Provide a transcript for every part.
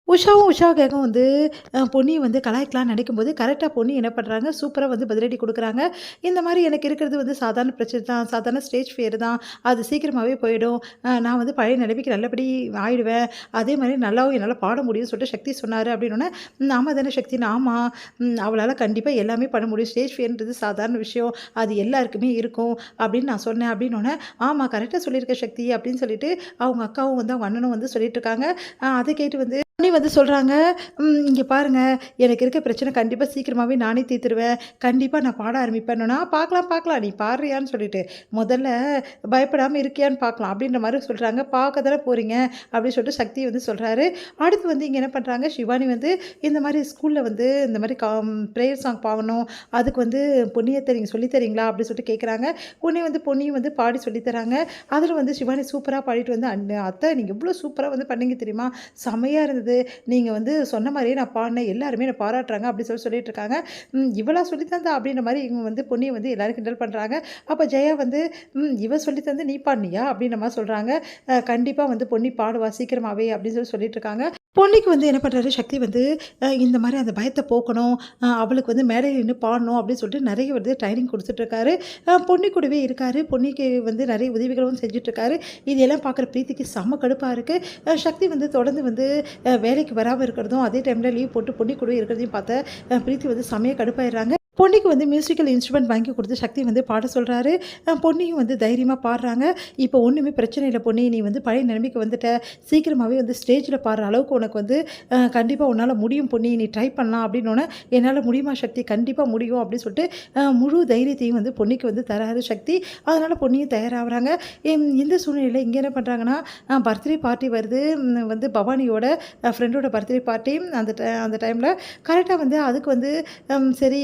உஷாவுக்காகவும் வந்து பொன்னி வந்து கலாய்க்கலாம்னு நினைக்கும்போது, கரெக்ட்டா பொன்னி என்ன பண்றாங்க, சூப்பரா வந்து பதிலடி குடுக்குறாங்க. இந்த மாரி எனக்கு இருக்கிறது வந்து சாதாரண பிரச்சனை தான். சாதாரண ஸ்டேஜ் ஃபியர் தான். அது சீக்கிரமாவே போயிடும். நான் வந்து பழைய நிலைமைக்கு நல்லபடி ஆயிடுவேன். அதே மாரி நல்லாவும் என்னால பாட முடியும்னு சொல்லிட்டு சக்தி சொன்னாரு அப்டின்னோனே, ஆமா தானே சக்தின்னு, ஆமா. அவளால கண்டிப்பா எல்லாமே பண்ண முடியும். ஸ்டேஜ் ஃபியர்ன்றது சாதாரண விஷயம். அது எல்லாருக்குமே இருக்கும் அப்டின்னு நான் சொன்னேன் அப்டின்னோனே, ஆமா கரெக்ட்டா சொல்லியிருக்க சக்தி அப்டின்னு சொல்லிட்டு அவங்க அக்காவும் வந்து அவங்க அண்ணனும் வந்து சொல்லிட்டு இருக்காங்க. அத கேட்டு வந்து உடனே வந்து சொல்றாங்க, இங்க பாருங்க, எனக்கு இருக்க பிரச்சனை கண்டிப்பா சீக்கிரமாவே நானே தீர்த்துருவேன். கண்டிப்பா நான் பாட ஆரம்பிப்பேன்னோன, பார்க்கலாம், பார்க்கலாம். நீ பாடுறியான்னு சொல்லிட்டு, முதல்ல பயப்படாம இருக்கியான்னு பார்க்கலாம். அப்படின்ற மாரி சொல்றாங்க. பார்க்க தானே போறீங்க அப்படின்னு சொல்லிட்டு சக்தி வந்து சொல்றாரு. அடுத்து வந்து இங்க என்ன பண்றாங்க, சிவானி வந்து இந்த மாரி ஸ்கூல்ல வந்து இந்த மாரி பிரேயர் சாங் பாடணும். அதுக்கு வந்து பொன்னியத்த நீங்க சொல்லி தரீங்களா? அப்படின்னு சொல்லிட்டு கேட்குறாங்க. உடனே வந்து பொன்னியும் வந்து பாடி சொல்லி தராங்க. அதில வந்து சிவானி சூப்பரா பாடிட்டு வந்து, அத்தை நீங்க எவ்வளோ சூப்பரா வந்து பண்ணீங்க தெரியுமா? செமையா இருந்தது. நீங்க வந்து சொன்ன மாரியே நான் பாடினேன். எல்லாருமே என்ன பாராட்டுறாங்க அப்படின்னு சொல்லிட்டு இருக்காங்க. இவளா சொல்லி தந்தா அப்படின்ற மாரி இவங்க வந்து பொன்னிய வந்து எல்லாரும் கிண்டல் பண்றாங்க. அப்ப ஜெயா வந்து இவ சொல்லி தந்து நீ பாடுனியா? அப்படின்ற மாரி சொல்றாங்க. கண்டிப்பா வந்து பொன்னி பாடுவா சீக்கிரமாவே அப்படின்னு சொல்லிட்டு இருக்காங்க. பொன்னிக்கு வந்து என்ன பண்றாரு, சக்தி வந்து இந்த மாரி அந்த பயத்த போக்கணும். அவளுக்கு வந்து மேடையில நின்னு பாடணும் அப்படின்னு சொல்லிட்டு நெறைய வந்து ட்ரைனிங் குடுத்துட்டு இருக்காரு. பொன்னி கூடவே இருக்காரு. பொன்னிக்கு வந்து நெறைய உதவிகளும் செஞ்சுட்டு இருக்காரு. இதெல்லாம் பார்க்குற பிரீத்திக்கு செம்ம கடுப்பா இருக்கு. சக்தி வந்து தொடர்ந்து வந்து வேலைக்கு வராம இருக்கிறதும், அதே டைம்ல லீவ் போட்டு பொன்னி கூடவே இருக்கிறதையும் பார்த்த பிரீத்தி வந்து செமையா கடுப்பாயிடுறாங்க. பொன்னிக்கு வந்து மியூசிக்கல் இன்ஸ்ட்ருமெண்ட் வாங்கி குடுத்து சக்தி வந்து பாட சொல்றாரு. பொன்னியும் வந்து தைரியமா பாடுறாங்க. இப்போ ஒண்ணுமே பிரச்சனை இல்ல பொன்னி. நீ வந்து பழைய நிலைமைக்கு வந்துட்ட. சீக்கிரமாவே வந்து ஸ்டேஜ்ல பாடுற அளவுக்கு உனக்கு வந்து கண்டிப்பா உன்னால முடியும் பொன்னி. நீ ட்ரை பண்ணலாம் அப்படின்னோனே, என்னால முடியுமா சக்தி? கண்டிப்பா முடியும் அப்படின்னு சொல்லிட்டு முழு தைரியத்தையும் வந்து பொன்னிக்கு வந்து தராரு சக்தி. அதனால பொன்னியும் தயாராகுறாங்க. இந்த சூழ்நிலையில இங்க என்ன பண்றாங்கன்னா, பர்த்டே பார்ட்டி வருது. வந்து பவானியோட ஃப்ரெண்டோட பர்த்டே பார்ட்டி. அந்த டைம்ல கரெக்ட்டா வந்து அதுக்கு வந்து சரி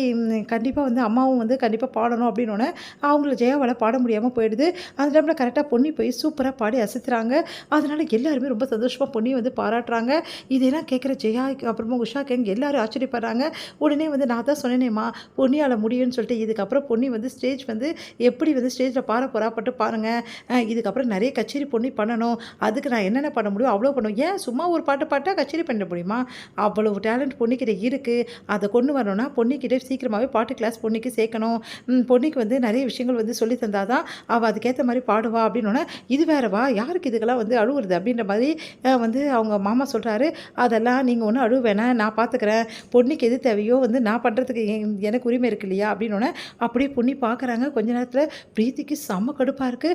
கண்டிப்பா வந்து அம்மாவும் வந்து கண்டிப்பா பாடணும் அப்படின்னோனே, அவங்கள ஜெயாவால பாட முடியாம போயிடுது. அந்த டைம்ல கரெக்ட்டா பொன்னி போய் சூப்பரா பாடி அசத்துறாங்க. அதனால எல்லாருமே ரொம்ப சந்தோஷமா பொன்னிய வந்து பாராட்டுறாங்க. இதெல்லாம் கேட்குற ஜெயா, அப்புறமா உஷா கேங் எல்லாரும் ஆச்சரியப்படுறாங்க. உடனே வந்து நான் தான் சொன்னேனேம்மா, பொன்னியால முடியும்னு சொல்லிட்டு, இதுக்கப்புறம் பொன்னி வந்து ஸ்டேஜ் வந்து எப்படி வந்து ஸ்டேஜ்ல பாட போறா மட்டும் பாருங்க. இதுக்கப்புறம் நெறைய கச்சேரி பொன்னி பண்ணணும். அதுக்கு நான் என்னென்ன பண்ண முடியும் அவ்வளோ பண்ணுவேன். ஏன் சும்மா ஒரு பாட்டு பாட்டா கச்சேரி பண்ண முடியுமா? அவ்வளவு டேலண்ட் பொன்னிக்கிட்ட இருக்கு. அத கொண்டு வரணும்னா பொன்னிக்கிட்ட சீக்கிரமாவே பாட்டு கிளாஸ் பொன்னிக்கு சேர்க்கணும். பொன்னிக்கு வந்து நெறைய விஷயங்கள் வந்து சொல்லி தந்தா தான் அவ அதுக்கேத்த மாரி பாடுவா அப்படின்னோனே, இது வேறவா? யாருக்கு இதுக்கெல்லாம் வந்து அழுவுறது? அப்படின்ற மாரி வந்து அவங்க மாமா சொல்றாரு. அதெல்லாம் நீங்க ஒண்ணும் அழுவ வேணாம். நான் பார்த்துக்கிறேன். பொன்னிக்கு எது தேவையோ வந்து நான் பண்றதுக்கு எனக்கு உரிமை இருக்கு இல்லையா? அப்படின்னோனே, அப்படியே பொன்னி பார்க்குறாங்க. கொஞ்ச நேரத்தில பிரீத்திக்கு செம்ம கடுப்பா இருக்கு.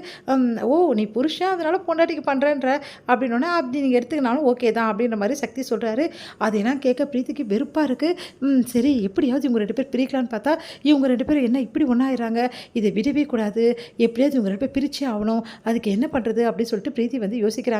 ஓ! நீ புருஷன் அதனால பொண்டாட்டிக்கு பண்றேன்ற அப்படின்னோனே, அப்படி நீங்க எடுத்துக்கினாலும் ஓகே தான் அப்படின்ற மாரி சக்தி சொல்றாரு. அதெல்லாம் கேட்க பிரீத்திக்கு வெறுப்பா இருக்கு. சரி எப்படியாவது இவங்க 2 பேர் பிரிக்கலான்னு பார்த்தா, இவங்க 2 பேரும் என்ன இப்படி ஒண்ணாயிறாங்க? இத விடவே கூடாது. எப்படியாவது இவங்க 2 பேர் பிரிச்சே ஆவணும். அதுக்கு என்ன பண்றது? அப்படின்னு சொல்லிட்டு பிரீத்தி வந்து யோசிக்கிறாங்க.